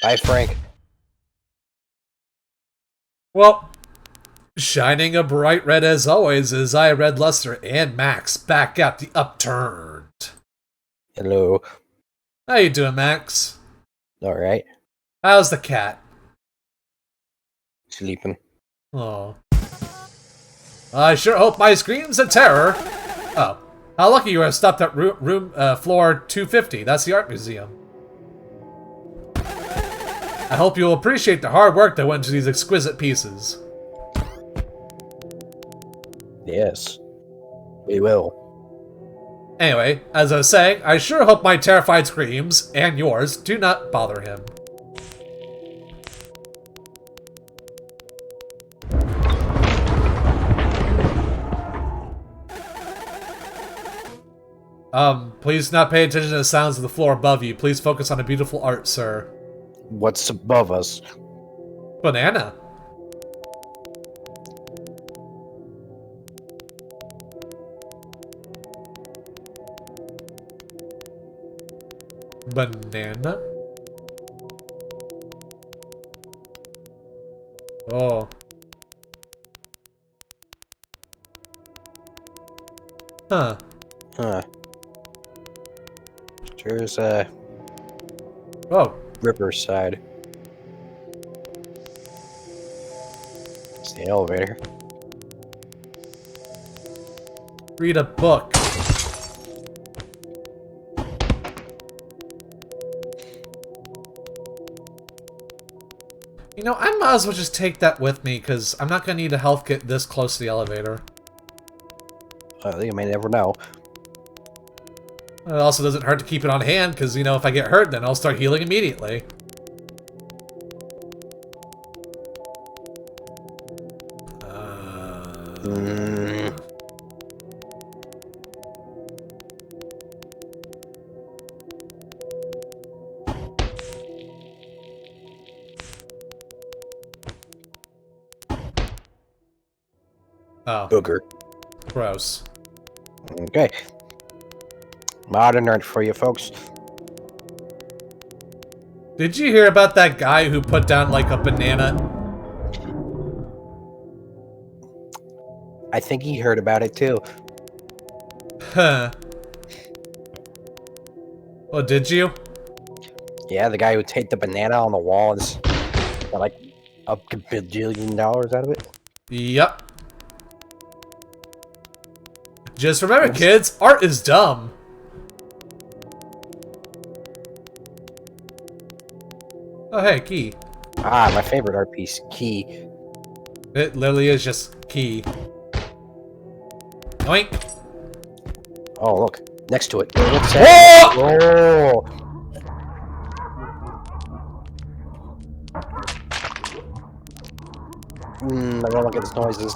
Bye, Frank. Well, shining a bright red as always is I, Red Luster, and Max back at the Upturned. Hello. How you doing, Max? Alright. How's the cat? Sleeping. Oh. I sure hope my screams of terror... Oh. How lucky you are stopped at floor 250. That's the art museum. I hope you'll appreciate the hard work that went into these exquisite pieces. Yes. We will. Anyway, as I was saying, I sure hope my terrified screams, and yours, do not bother him. Please not pay attention to the sounds of the floor above you. Please focus on the beautiful art, sir. What's above us? Banana. Banana? Oh. Huh. Huh. There's a Oh. Riverside. It's the elevator. Read a book. You know, I might as well just take that with me, because I'm not going to need a health kit this close to the elevator. You may never know. It also doesn't hurt to keep it on hand, because, you know, if I get hurt, then I'll start healing immediately. Oh. Booger. Gross. Okay. Modern art for you folks. Did you hear about that guy who put down, like, a banana? I think he heard about it too. Huh. Oh, did you? Yeah, the guy who taped the banana on the wall and got like a bajillion dollars out of it. Yep. Just remember, kids, art is dumb. Oh, hey, key. Ah, my favorite art piece, key. It literally is just key. Oink. Oh, look. Next to it. What's that? Oh! Oh! I don't like its noises.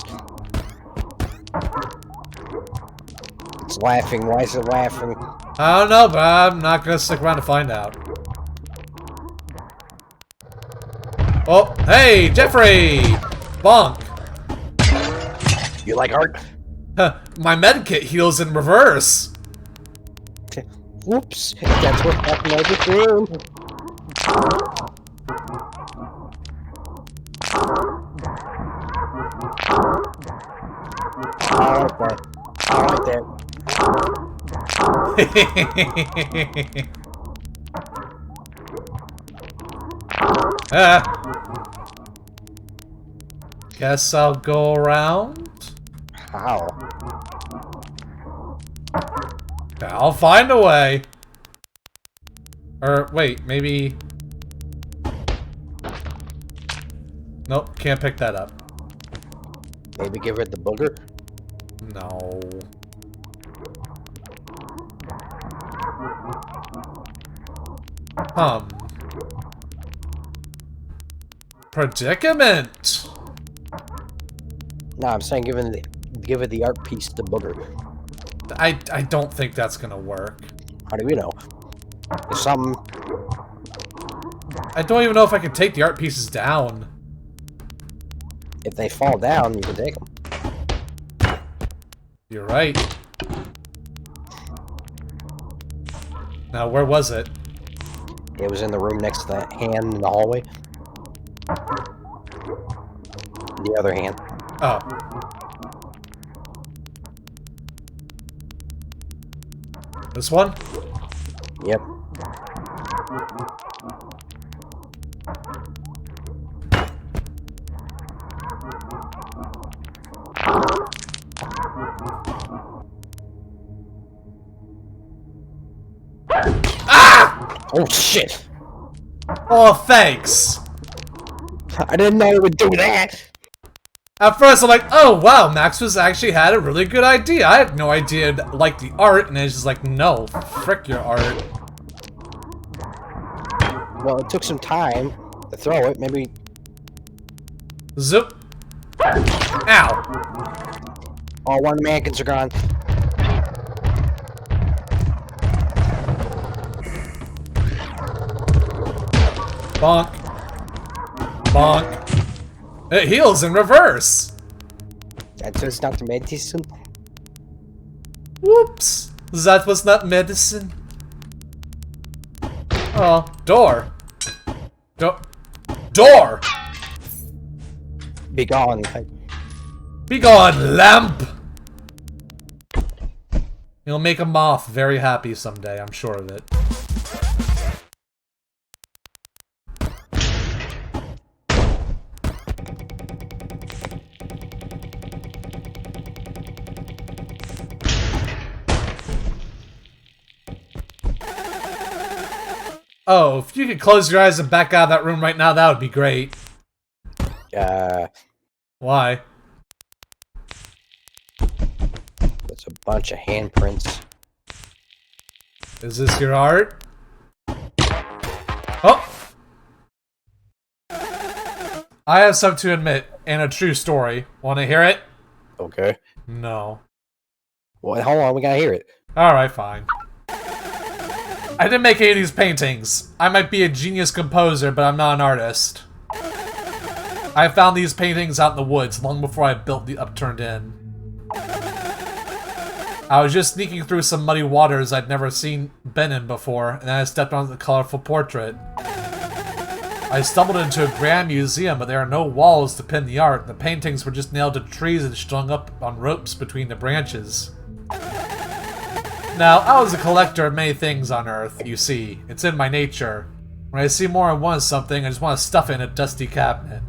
It's laughing. Why is it laughing? I don't know, but I'm not gonna stick around to find out. Oh, hey, Jeffrey! Bonk! You like art? Huh, my medkit heals in reverse! Whoops. That's what happened over here. I like that. I like that. Guess I'll go around? How? I'll find a way. Or, wait, maybe... Nope, can't pick that up. Maybe give it the booger? No. Predicament! No, I'm saying give it the art piece the booger. I don't think that's gonna work. How do we know? There's some... I don't even know if I can take the art pieces down. If they fall down, you can take them. You're right. Now, where was it? It was in the room next to the hand in the hallway. The other hand. Oh. This one? Yep. Ah! Oh shit! Oh, thanks. I didn't know it would do that! At first, I'm like, oh wow, Max was actually had a really good idea. I had no idea like the art, and it's just like, no, frick your art. Well, it took some time to throw it. Maybe. Zoop. Ow. All one mannequins are gone. Bonk. Bonk. It heals in reverse. That's just not the medicine. Whoops. That was not medicine. Oh, door. Door! Be gone. Be gone, lamp! You'll make a moth very happy someday, I'm sure of it. Oh, if you could close your eyes and back out of that room right now, that would be great. Why? It's a bunch of handprints. Is this your art? Oh! I have something to admit, and a true story. Want to hear it? Okay. No. Well, hold on, we gotta hear it. Alright, fine. I didn't make any of these paintings. I might be a genius composer, but I'm not an artist. I found these paintings out in the woods long before I built the Upturned Inn. I was just sneaking through some muddy waters I'd never been in before, and then I stepped onto the colorful portrait. I stumbled into a grand museum, but there are no walls to pin the art. The paintings were just nailed to trees and strung up on ropes between the branches. Now, I was a collector of many things on Earth, you see. It's in my nature. When I see more than one of something, I just want to stuff it in a dusty cabinet.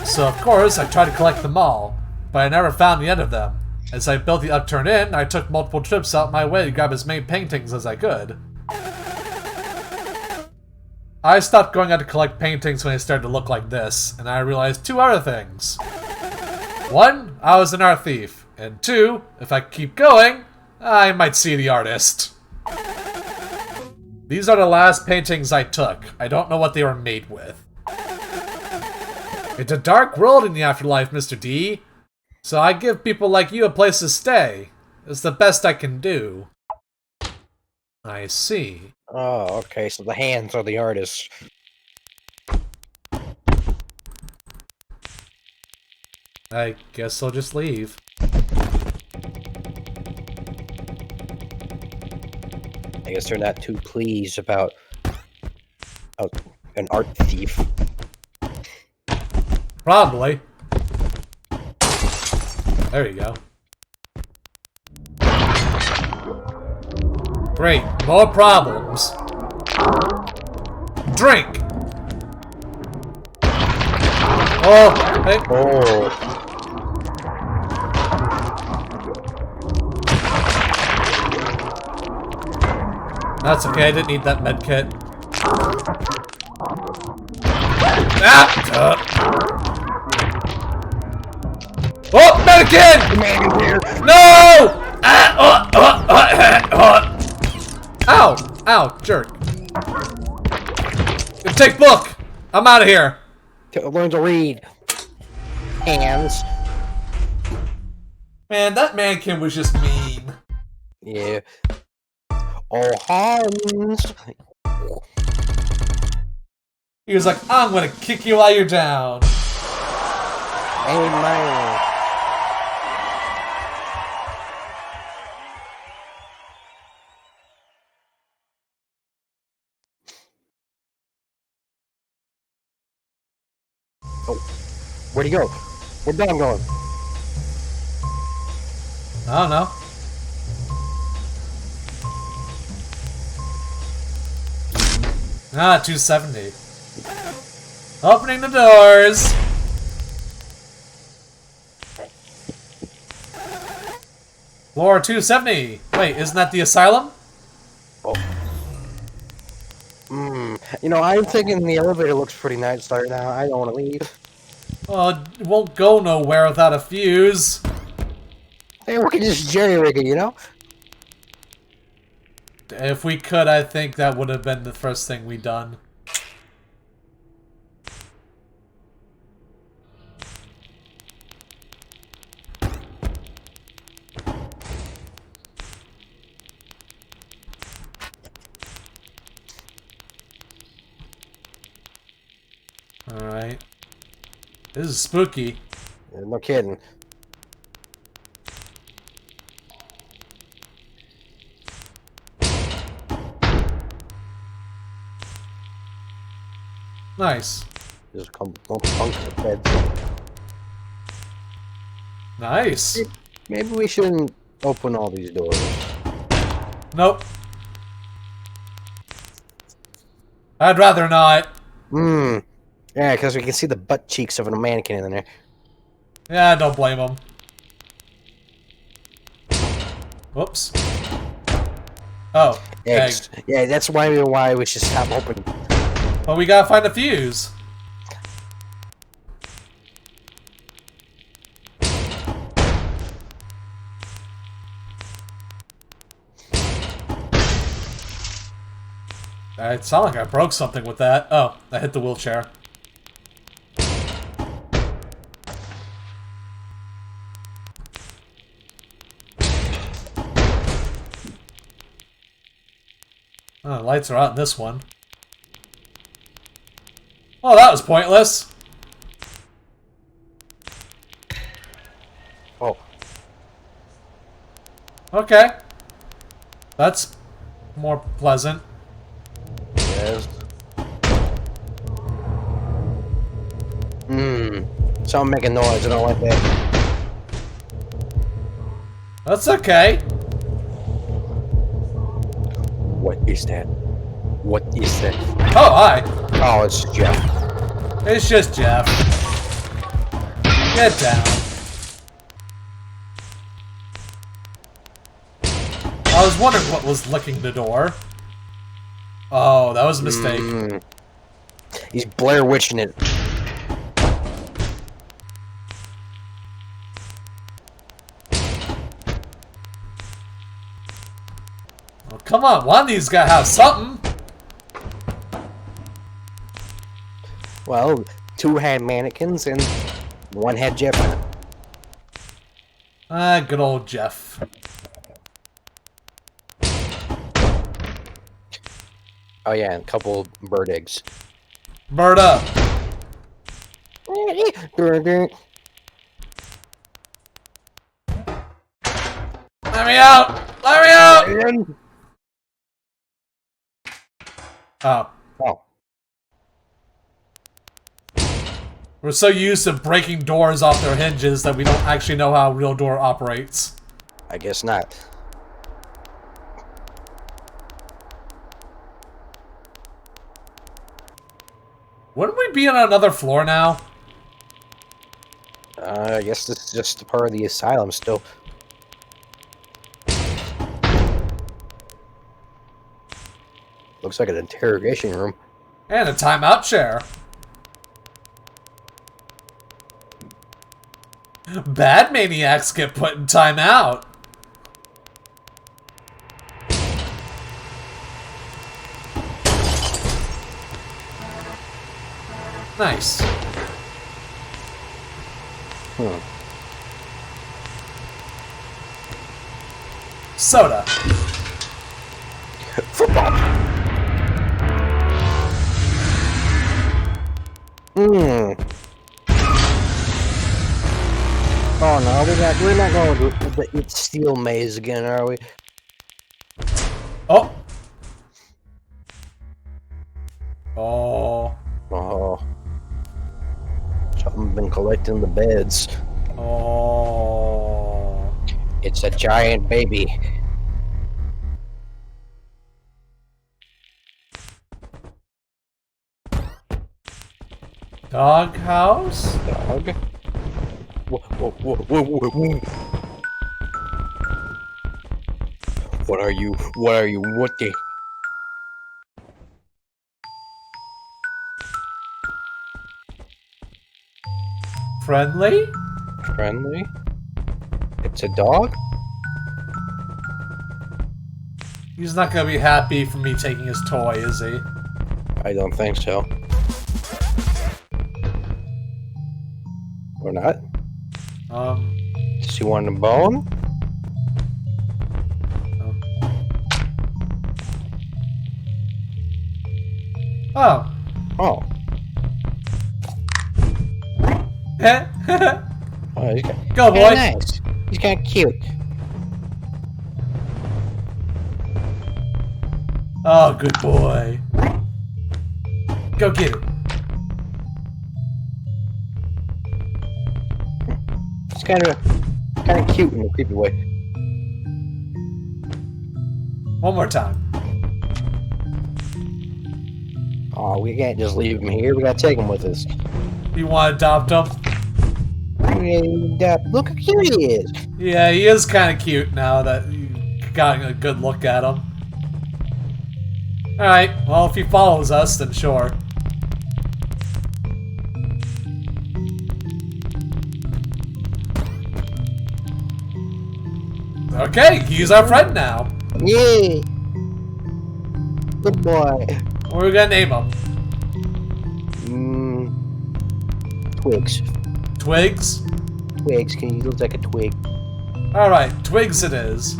So, of course, I tried to collect them all, but I never found the end of them. As I built the Upturned Inn, I took multiple trips out my way to grab as many paintings as I could. I stopped going out to collect paintings when they started to look like this, and I realized two other things. One, I was an art thief, and two, if I keep going, I might see the artist. These are the last paintings I took. I don't know what they were made with. It's a dark world in the afterlife, Mr. D. So I give people like you a place to stay. It's the best I can do. I see. Oh, okay, so the hands are the artists. I guess I'll just leave. I guess they're not too pleased about an art thief. Probably. There you go. Great. More problems. Drink! Oh! Hey. Oh. That's okay, I didn't need that med kit. Ah! Oh, mannequin! No! Ow! Ow, jerk. Take book! I'm out of here. Learn to read. Hands. Man, that mannequin was just mean. Yeah. Oh, Hans. He was like, I'm gonna kick you while you're down. Amen. Oh, where'd he go? Where'd Dom going? I don't know. Ah, 270. Opening the doors. Floor 270. Wait, isn't that the asylum? Oh. You know, I'm thinking the elevator looks pretty nice right now. I don't want to leave. Well, it won't go nowhere without a fuse. Hey, we can just jerry-rig it, you know? If we could, I think that would have been the first thing we done. Alright. This is spooky. Yeah, no kidding. Nice. There's a couple bunks of beds. Nice. Maybe we shouldn't open all these doors. Nope. I'd rather not. Yeah, because we can see the butt cheeks of a mannequin in there. Yeah, don't blame him. Whoops. Oh, Eggs. Yeah, that's why we should stop opening. But we gotta find a fuse. It sounded like I broke something with that. Oh, I hit the wheelchair. Oh, the lights are out in this one. Oh, that was pointless. Oh. Okay. That's more pleasant. Yes. Something making noise. I don't like that. That's okay. What is that? What is that? Oh, hi. Oh, it's Jeff. It's just Jeff. Get down. I was wondering what was licking the door. Oh, that was a mistake. He's Blair Witching it. Oh, come on, one of these gotta have something. Well, 2 had mannequins and 1 had Jeff in it. Ah, good old Jeff. Oh yeah, and a couple bird eggs. Bird up. Let me out! Let me out! Oh. Oh. We're so used to breaking doors off their hinges that we don't actually know how a real door operates. I guess not. Wouldn't we be on another floor now? I guess this is just part of the asylum still. Looks like an interrogation room. And a timeout chair. Bad maniacs get put in timeout. Nice. Soda. Football. Oh no, we're not going to the steel maze again, are we? Oh. Oh. Oh. I've been collecting the beds. Oh. It's a giant baby. Dog house? Dog? Whoa, whoa, whoa, whoa, whoa, whoa. What are you? What are you? What the? Friendly? Friendly? It's a dog? He's not gonna be happy for me taking his toy, is he? I don't think so. Or not? Does he want a bone? Oh. Oh. Oh, Oh, he's got, go boy. nice. He's kind of cute. Oh, good boy. Go get it. He's kind of cute in a creepy way. One more time. Oh, we can't just leave him here. We gotta take him with us. You want to adopt him? And, look how cute he is. Yeah, he is kind of cute now that you got a good look at him. Alright, well, if he follows us, then sure. Okay, he's our friend now. Yay! Good boy. What are we gonna name him? Twigs. Twigs? Twigs. He looks like a twig. Alright, Twigs it is.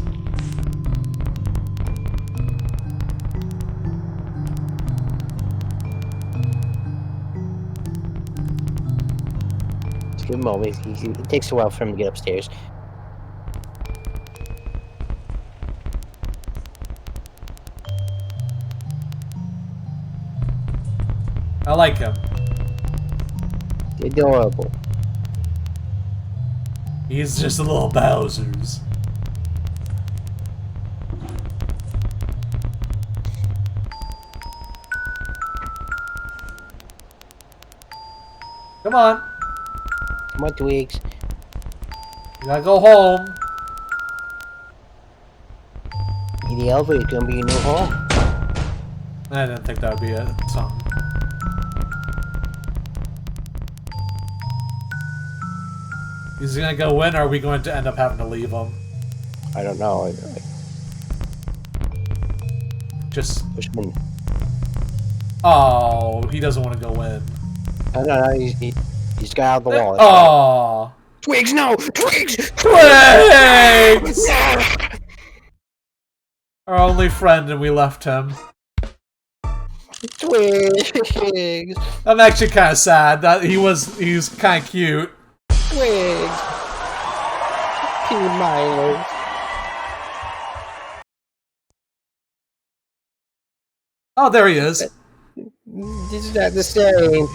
Just give him a moment. It takes a while for him to get upstairs. I like him. Adorable. He's just a little Bowser's. Come on. Come on, Twigs. You gotta go home. The elevator's gonna be your new home. I didn't think that would be a song. Is he gonna go in, or are we going to end up having to leave him? I don't know. Just... Push him in. Oh, he doesn't want to go in. I don't know. He's got out of the wall. Oh, Twigs, no! Twigs! Twigs! Our only friend, and we left him. Twigs! I'm actually kind of sad that he's kind of cute. Twigs! Cute Milo. Oh, there he is. This is not the same.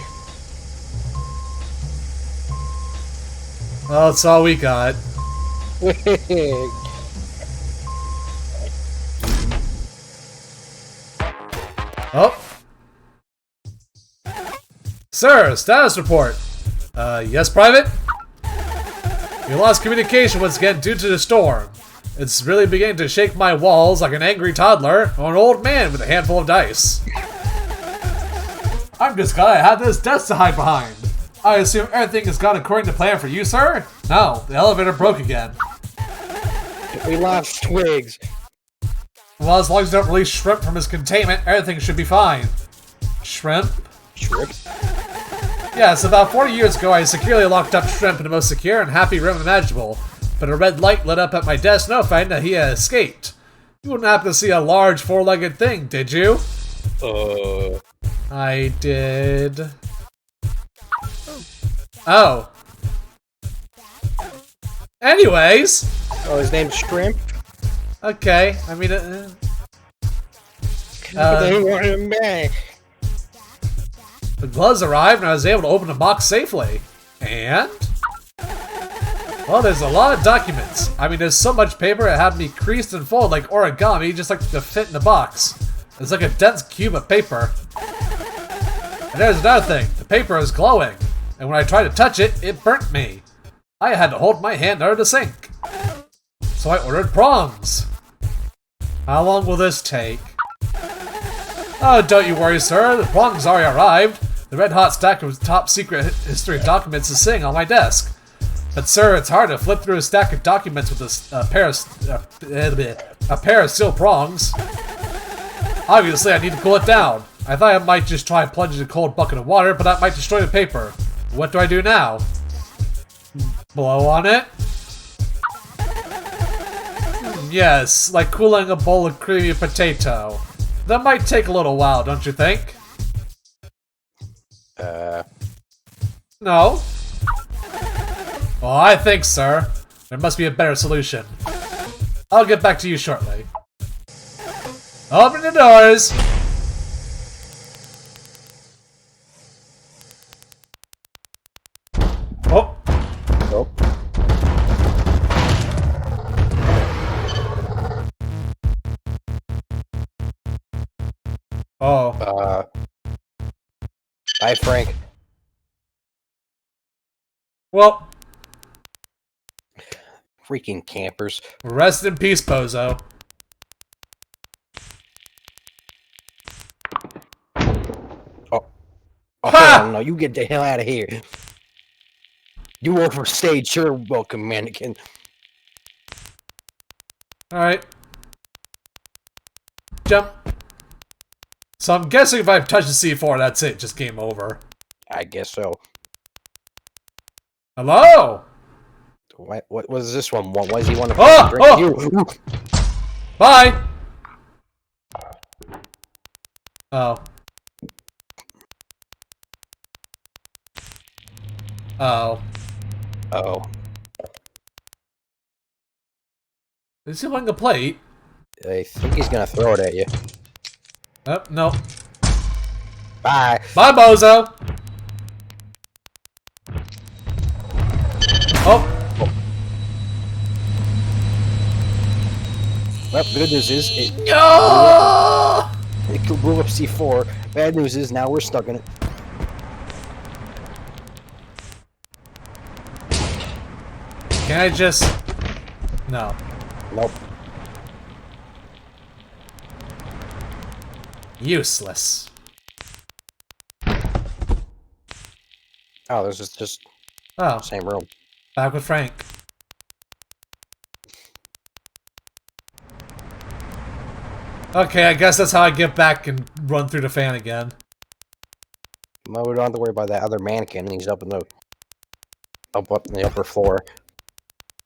Well, that's all we got. Twigs! Oh. Sir, status report. Yes, Private? We lost communication once again due to the storm. It's really beginning to shake my walls like an angry toddler or an old man with a handful of dice. I'm just glad I had this desk to hide behind. I assume everything has gone according to plan for you, sir? No, the elevator broke again. We lost Twigs. Well, as long as you don't release Shrimp from his containment, everything should be fine. Shrimp? Shrimp? Yes, about 40 years ago, I securely locked up Shrimp in the most secure and happy room imaginable. But a red light lit up at my desk notifying that he had escaped. You wouldn't happen to see a large four-legged thing, did you? I did. Oh. Anyways. Oh, his name's Shrimp? Okay, I mean... They want him back. The gloves arrived and I was able to open the box safely. And? Well, there's a lot of documents. I mean, there's so much paper it had me creased and folded like origami, just like to fit in the box. It's like a dense cube of paper. And there's another thing. The paper is glowing. And when I tried to touch it, it burnt me. I had to hold my hand under the sink. So I ordered prongs. How long will this take? Oh, don't you worry, sir. The prongs already arrived. The red-hot stack of top-secret history documents is sitting on my desk. But, sir, it's hard to flip through a stack of documents with a pair of steel prongs. Obviously, I need to cool it down. I thought I might just try and plunge in a cold bucket of water, but that might destroy the paper. What do I do now? Blow on it? Yes, like cooling a bowl of creamy potato. That might take a little while, don't you think? No? Well, I think, sir. There must be a better solution. I'll get back to you shortly. Open the doors! Oh. Oh. Oh. Bye, Frank. Well, Freaking campers. rest in peace, Bozo. Oh, Ha! hell no, you get the hell out of here. You overstayed your welcome, mannequin. Alright. Jump. So I'm guessing if I've touched the C4, that's it. Just game over. I guess so. Hello? What was this one? Why does he want to Oh! drink Oh! you? Bye! Oh. Oh. Oh. Is he holding a plate? I think he's gonna throw it at you. Oh, no. Bye. Bye, Bozo! Oh! Well, the good news is it No! blew up C4. Bad news is now we're stuck in it. Can I just... No. Nope. Useless. Oh, this is just Oh, same room. back with Frank. Okay, I guess that's how I get back and run through the fan again. Well, we don't have to worry about that other mannequin. He's up in the up in the upper floor.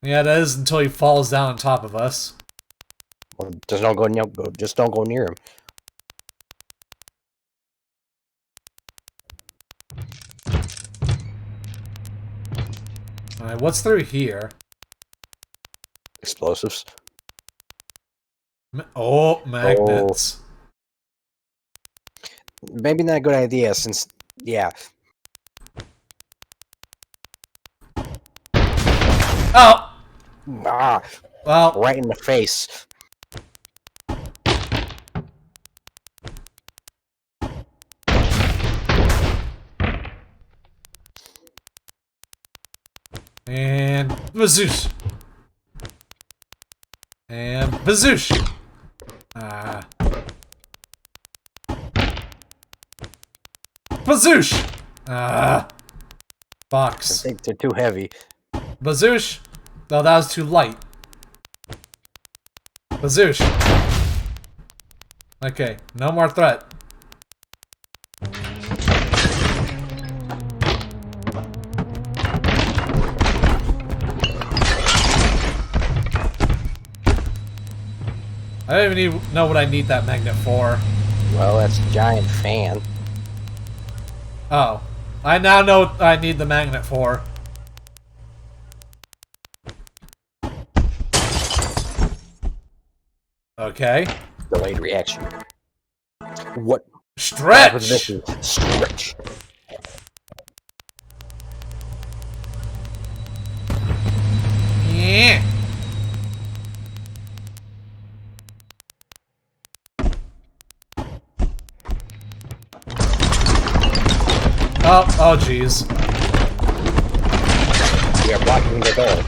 Yeah, that is until he falls down on top of us. Well, just don't go just don't go near him. Alright, what's through here? Explosives. Oh, magnets. Maybe not a good idea since, yeah. Oh! Ah, Well, right in the face. and bazoosh. And bazoosh. Ah. Bazoosh! Ah. I Box. think they're too heavy. Bazoosh. No, that was too light. Bazoosh. Okay, no more threat. I don't even know what I need that magnet for. Well, that's a giant fan. Oh. I now know what I need the magnet for. Okay. Delayed reaction. What? Stretch! Stretch. Oh, jeez. We are blocking the door.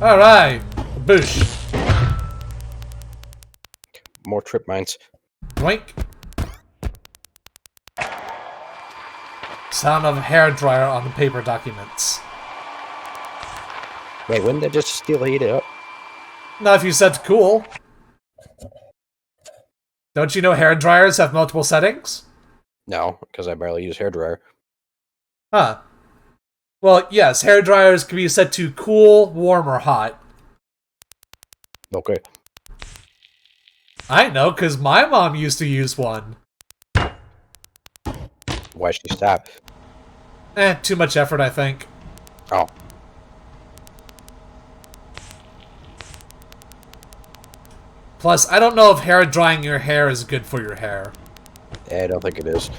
Alright. Boosh. More trip mines. Boink. Sound of a hairdryer on the paper documents. Wait, wouldn't that just still heat it up? Not if you set to cool. Don't you know hairdryers have multiple settings? No, because I barely use hairdryer. Huh. Well, yes, hairdryers can be set to cool, warm, or hot. Okay. I know, because my mom used to use one. Why should you stop? Too much effort, I think. Oh. Plus, I don't know if hair drying your hair is good for your hair. Yeah, I don't think it is.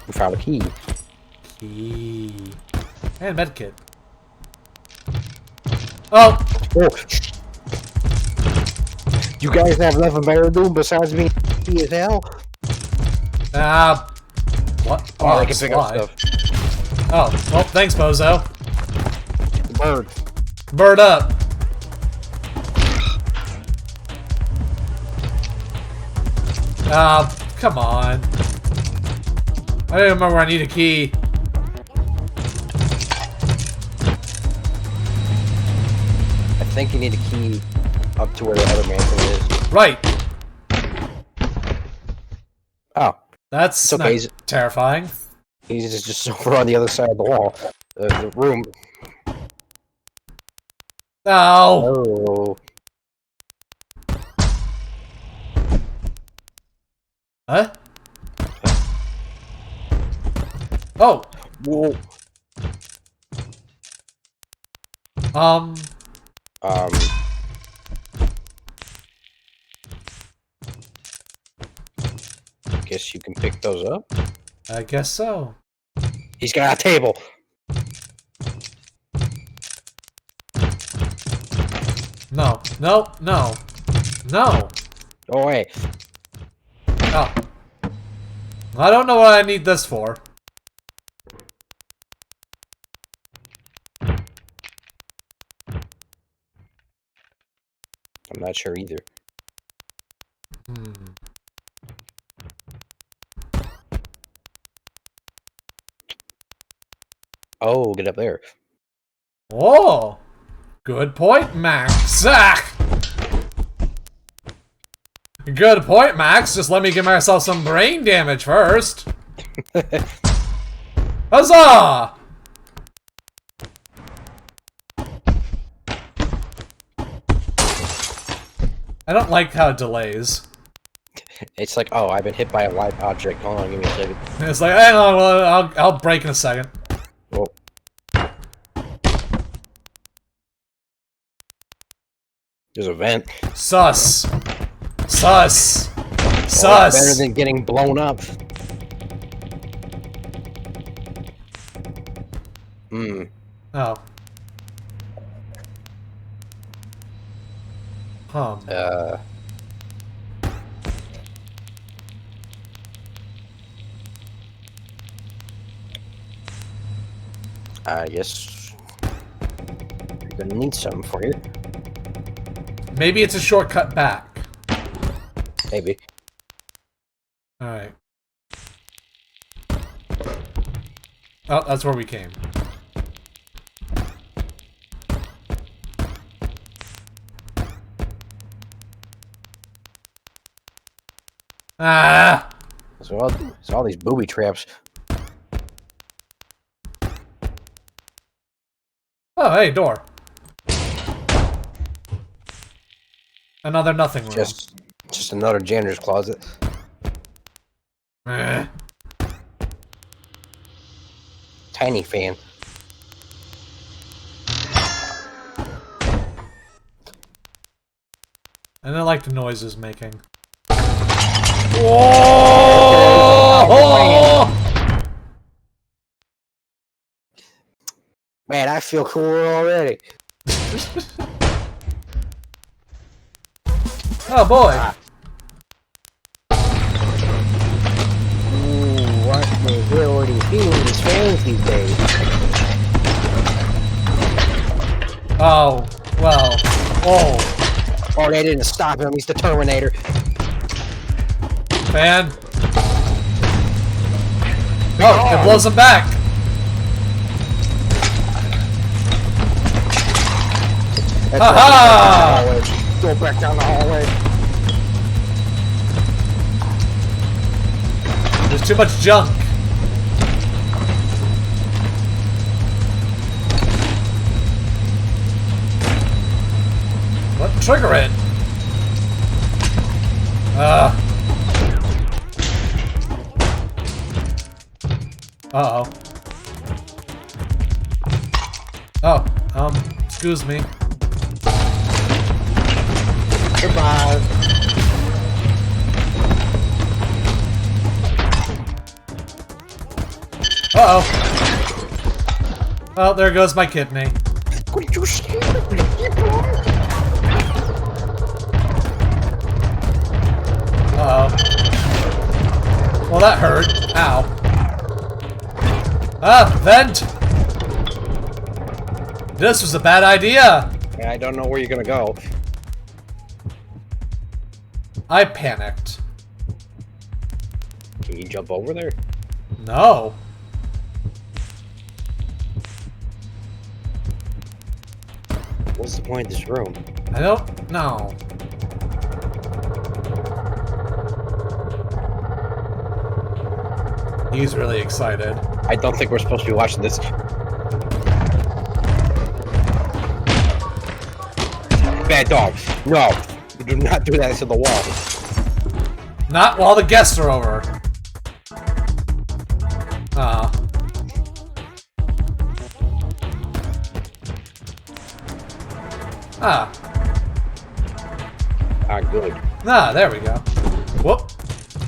We found a key. Key. And medkit. Oh! Oh! You guys have nothing better to do besides being as hell? What? Oh, I can pick up stuff. Oh, well, thanks, Bozo. Bird. Bird up. Come on. I don't remember where I need a key. I think you need a key up to where the other mansion is. Right. Oh. That's okay. not terrifying. He's just over on the other side of the wall. The room. Oh. Oh. Huh? Oh. Whoa. Guess you can pick those up? I guess so. He's got a table! No. No. No. No. Go away. Oh. I don't know what I need this for. I'm not sure either. Oh, get up there. Oh! Good point, Max. Ah! Good point, Max. Just let me give myself some brain damage first. Huzzah! I don't like how it delays. It's like, oh, I've been hit by a live object. Hold on, give me a second. It's like, hang on, well, I'll break in a second. Oh. There's a vent. Sus. Sus. Oh, Sus. better than getting blown up. Oh. I guess you're gonna need something for you. Maybe it's a shortcut back. Maybe. Alright. Oh, that's where we came. Ah! So all these booby traps. Oh, hey, door. Another nothing room. Just another janitor's closet. Eh. Tiny fan. And I like the noises making. Whoa! Man, I feel cooler already. Oh boy! Ah. Ooh, what mobility feelings fancy days. Oh, well. Oh. Oh, they didn't stop him. He's the Terminator. Fan. Oh, it blows him back. Ha-ha! Go back down the hallway. There's too much junk. What? Trigger it. Uh-oh. Oh, excuse me. Goodbye. Uh-oh. Oh, there goes my kidney. Could you stand up? Uh-oh. Well, that hurt. Ow. Ah, vent! This was a bad idea! I don't know where you're gonna go. I panicked. Can you jump over there? No. What's the point of this room? I don't know. He's really excited. I don't think we're supposed to be watching this. Bad dog. No. Do not do that to the wall. Not while the guests are over. Ah. Ah. Ah, good. Ah, there we go. Whoop.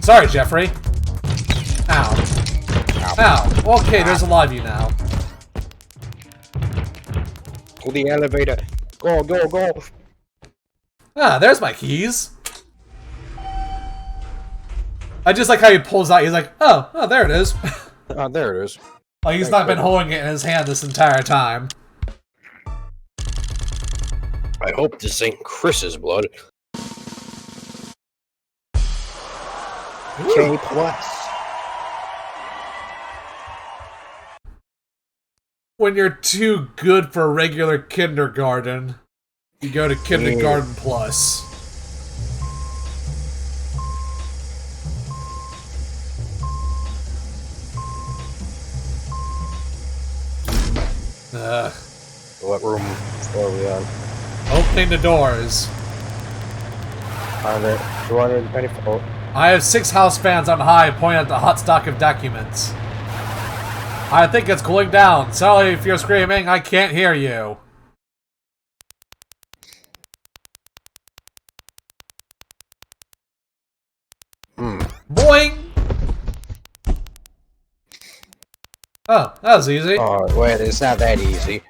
Sorry, Jeffrey. Ow. Ow. Okay, there's a lot of you now. To the elevator. Go, go, go. Ah, there's my keys. I just like how he pulls out. He's like, oh, there it is. Ah, there it is. Like he's not been holding it in his hand this entire time. I hope this ain't Chris's blood. K plus. When you're too good for regular kindergarten, you go to kindergarten plus. What room are we on? Opening the doors. 294. I have 6 house fans on high pointing at the hot stock of documents. I think it's cooling down. Sorry if you're screaming, I can't hear you. Boing! Oh, that was easy. Oh, wait, it's not that easy.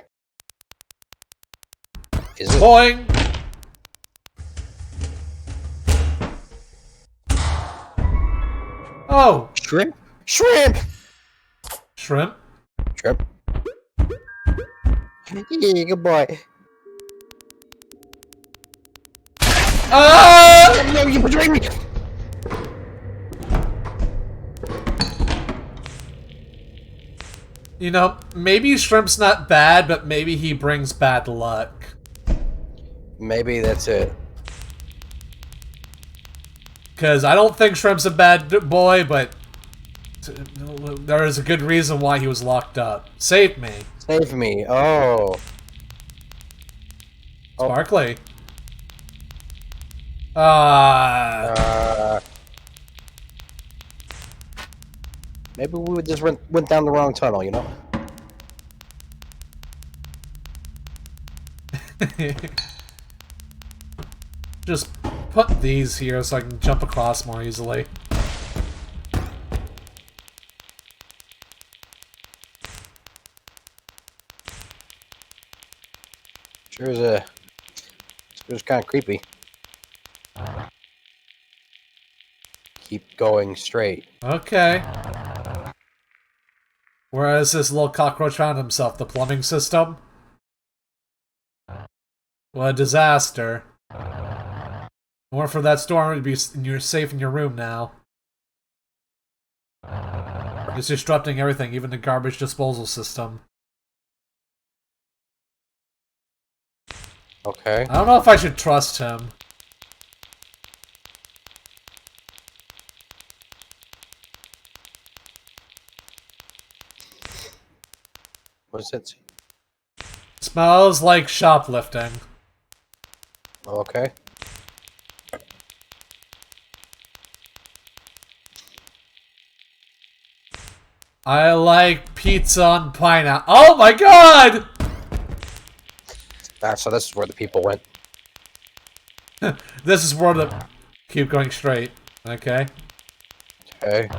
Is it? Boing! Oh! Shrimp? Shrimp! Shrimp? Shrimp. Yeah, good boy. Ah! No, you betrayed me! You know, maybe Shrimp's not bad, but maybe he brings bad luck. Maybe that's it. Because I don't think Shrimp's a bad boy, but there is a good reason why he was locked up. Save me. Save me. Oh. Sparkly. Maybe we just went down the wrong tunnel, you know? Just put these here so I can jump across more easily. Sure is kind of creepy. Keep going straight. Okay. Where has this little cockroach found himself? The plumbing system? What a disaster. More for that storm, you're safe in your room now. It's disrupting everything, even the garbage disposal system. Okay. I don't know if I should trust him. What does that say? Smells like shoplifting. Okay. I like pizza and pineapple. Oh my god! So this is where the people went. This is where the... Keep going straight. Okay. Okay.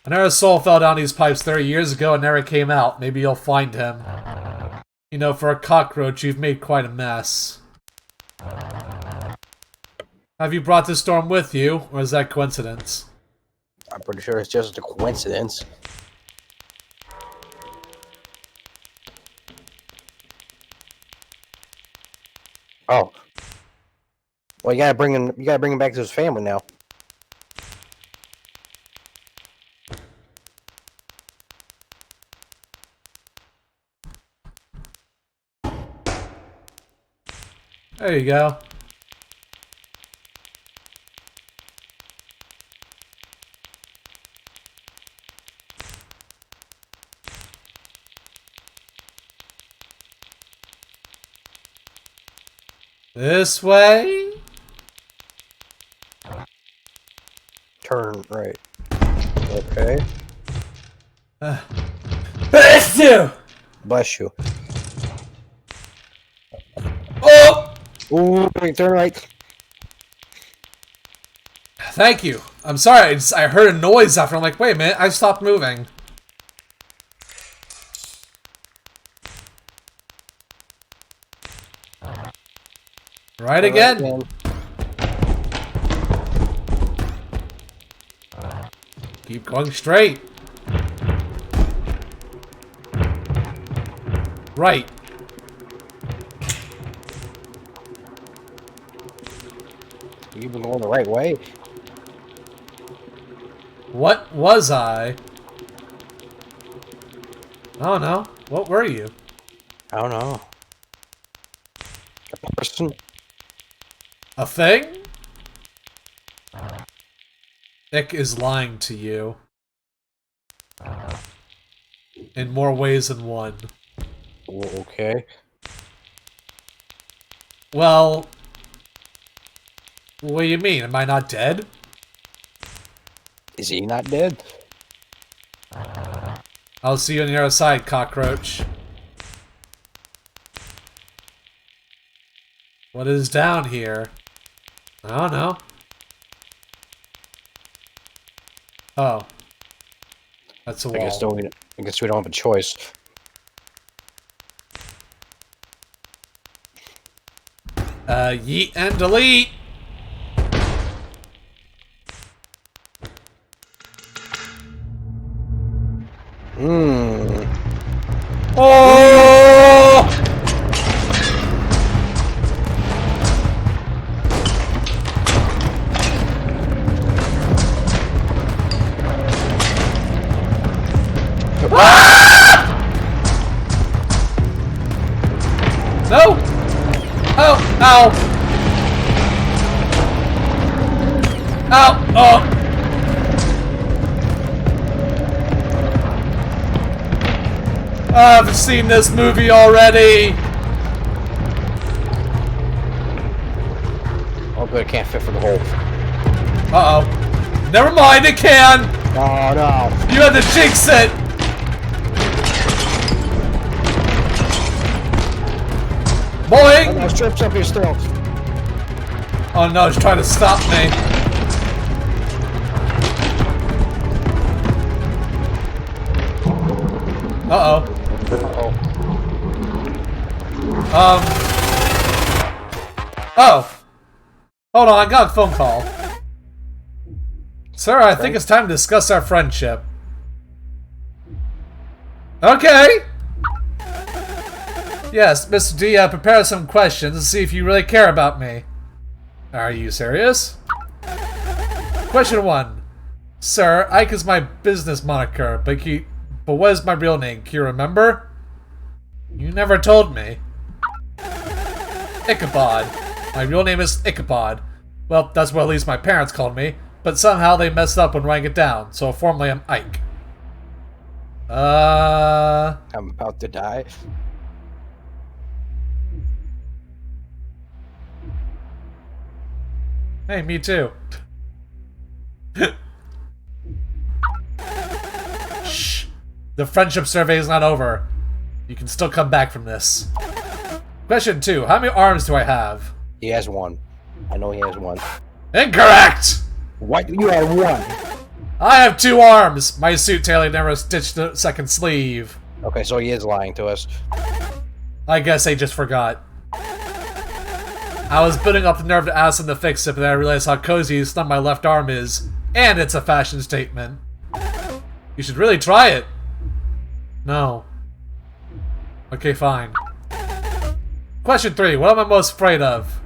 I know his soul fell down these pipes 30 years ago and never came out. Maybe you'll find him. You know, for a cockroach, you've made quite a mess. Have you brought this storm with you, or is that coincidence? I'm pretty sure it's just a coincidence. Oh. Well, you gotta bring him back to his family now. There you go. This way? Turn right. Okay. Bless you! Bless you. Oh! Ooh, turn right. Thank you. I'm sorry, I heard a noise after. I'm like, wait a minute, I stopped moving. Right again. Keep going straight. Right. You've been going the right way. What was I? I don't know. What were you? I don't know. A person? A thing? Nick is lying to you. In more ways than one. Okay. Well... What do you mean? Am I not dead? Is he not dead? I'll see you on the other side, cockroach. What is down here? I don't know. Oh. That's a wall. I guess we don't have a choice. Yeet and delete! Oh! Ah! No! Oh! Ow! Ow! Oh! I've seen this movie already! Oh good, it can't fit for the hole. Uh-oh. Never mind, it can! Oh no! You had to jinx it! Boing! Oh, no, strips up your still. Oh no, he's trying to stop me. Uh-oh. Uh-oh. Oh. Hold on, I got a phone call. Sir, I think it's time to discuss our friendship. Okay. Yes, Mr. D, I prepared some questions to see if you really care about me. Are you serious? Question 1. Sir, Ike is my business moniker, but what is my real name? Can you remember? You never told me. Ichabod. My real name is Ichabod. Well, that's what at least my parents called me, but somehow they messed up when writing it down, so formally I'm Ike. I'm about to die. Hey, me too. Shh. The friendship survey is not over. You can still come back from this. Question 2. How many arms do I have? He has 1. I know he has 1. Incorrect! What? You had 1. I have 2 arms! My suit tailor never stitched the second sleeve. Okay, so he is lying to us. I guess I just forgot. I was building up the nerve to ask him to fix it, but then I realized how cozy his thumb my left arm is. And it's a fashion statement. You should really try it. No. Okay, fine. Question 3. What am I most afraid of?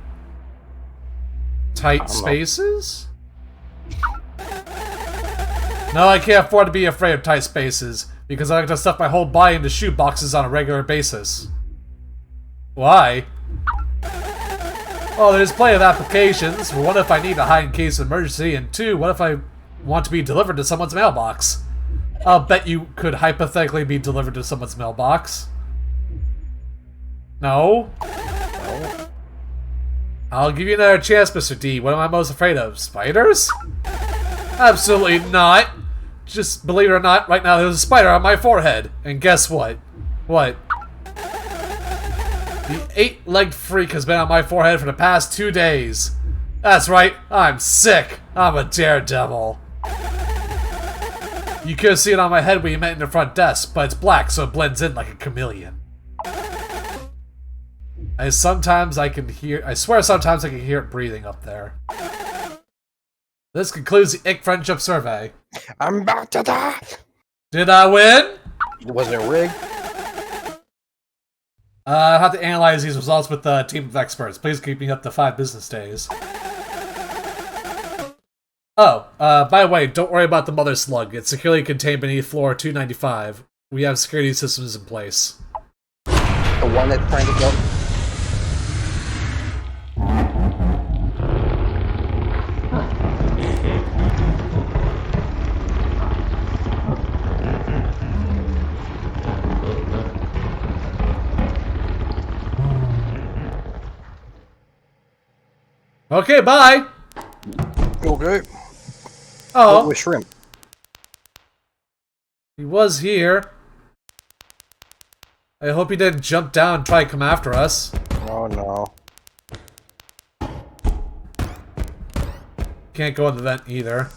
Tight spaces? No, I can't afford to be afraid of tight spaces, because I like to stuff my whole body into shoe boxes on a regular basis. Why? Well, there's plenty of applications. For 1, if I need to hide in case of emergency, and 2, what if I want to be delivered to someone's mailbox? I'll bet you could hypothetically be delivered to someone's mailbox. No? I'll give you another chance, Mr. D. What am I most afraid of? Spiders? Absolutely not. Just believe it or not, right now there's a spider on my forehead. And guess what? What? The 8-legged freak has been on my forehead for the past 2 days. That's right, I'm sick. I'm a daredevil. You could see it on my head when you met in the front desk, but it's black so it blends in like a chameleon. I swear sometimes I can hear it breathing up there. This concludes the Ick Friendship Survey. I'm about to die. Did I win? Wasn't it rigged? I have to analyze these results with a team of experts. Please keep me up to 5 business days. Oh, by the way, don't worry about the mother slug. It's securely contained beneath floor 295. We have security systems in place. The one that's trying to go. Okay, bye! Okay. Oh. With shrimp. He was here. I hope he didn't jump down and try to come after us. Oh no. Can't go in the vent either.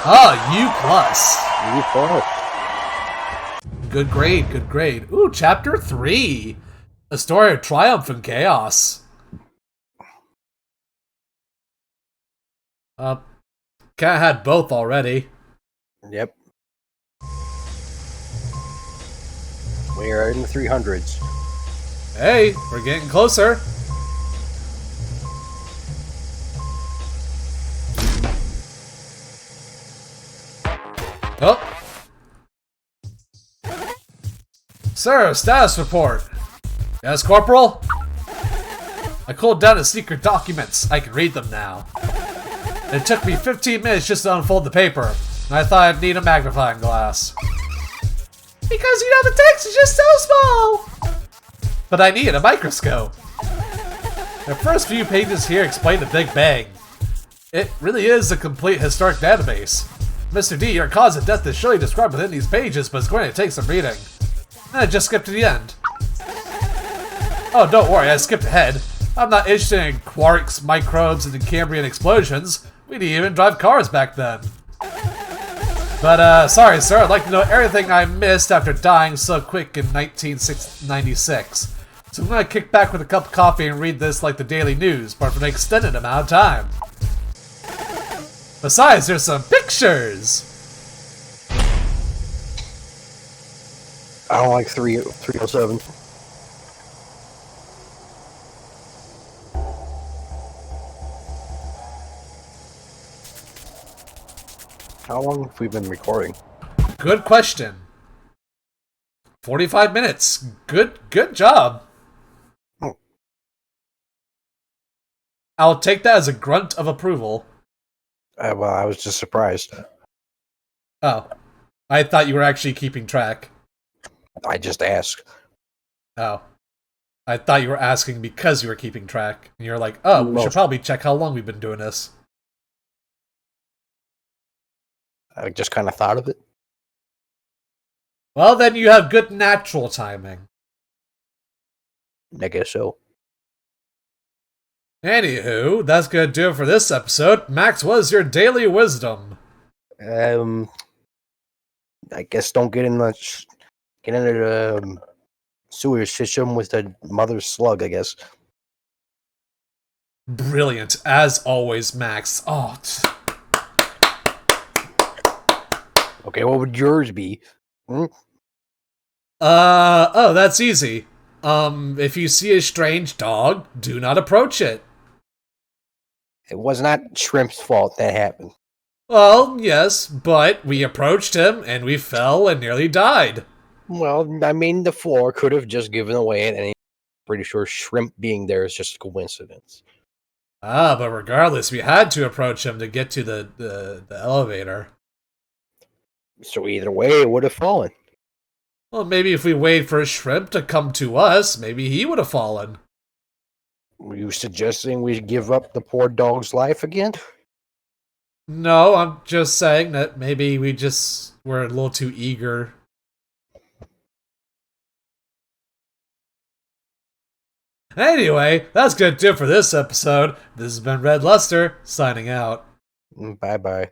Ah, U+. Good grade, good grade. Ooh, chapter 3. A story of triumph and chaos. Kinda had both already. Yep. We are in the 300s. Hey, we're getting closer. Oh. Sir, status report. Yes, Corporal? I culled down the secret documents. I can read them now. It took me 15 minutes just to unfold the paper, and I thought I'd need a magnifying glass. Because, you know, the text is just so small! But I need a microscope. The first few pages here explain the Big Bang. It really is a complete historic database. Mr. D, your cause of death is surely described within these pages, but it's going to take some reading. And I just skipped to the end. Oh, don't worry, I skipped ahead. I'm not interested in quarks, microbes, and Cambrian explosions. We didn't even drive cars back then. But, sorry, sir, I'd like to know everything I missed after dying so quick in 1996. So I'm gonna kick back with a cup of coffee and read this like the daily news, but for an extended amount of time. Besides, there's some pictures! I don't like 307. How long have we been recording? Good question. 45 minutes. Good job. Oh. I'll take that as a grunt of approval. Well, I was just surprised. Oh. I thought you were actually keeping track. I just asked. Oh. I thought you were asking because you were keeping track. And you're like, oh, we should probably check how long we've been doing this. I just kind of thought of it. Well, then you have good natural timing. I guess so. Anywho, that's gonna do it for this episode. Max, what is your daily wisdom? I guess don't get in the sewer system with the mother slug, I guess. Brilliant, as always, Max. Oh. Okay, what would yours be? Oh, that's easy. If you see a strange dog, do not approach it. It was not Shrimp's fault that happened. Well, yes, but we approached him, and we fell and nearly died. Well, I mean, the floor could have just given away at any. Pretty sure Shrimp being there is just a coincidence. Ah, but regardless, we had to approach him to get to the elevator. So either way, it would have fallen. Well, maybe if we waited for a shrimp to come to us, maybe he would have fallen. Were you suggesting we give up the poor dog's life again? No, I'm just saying that maybe we just were a little too eager. Anyway, that's gonna do it for this episode. This has been Red Luster, signing out. Bye-bye.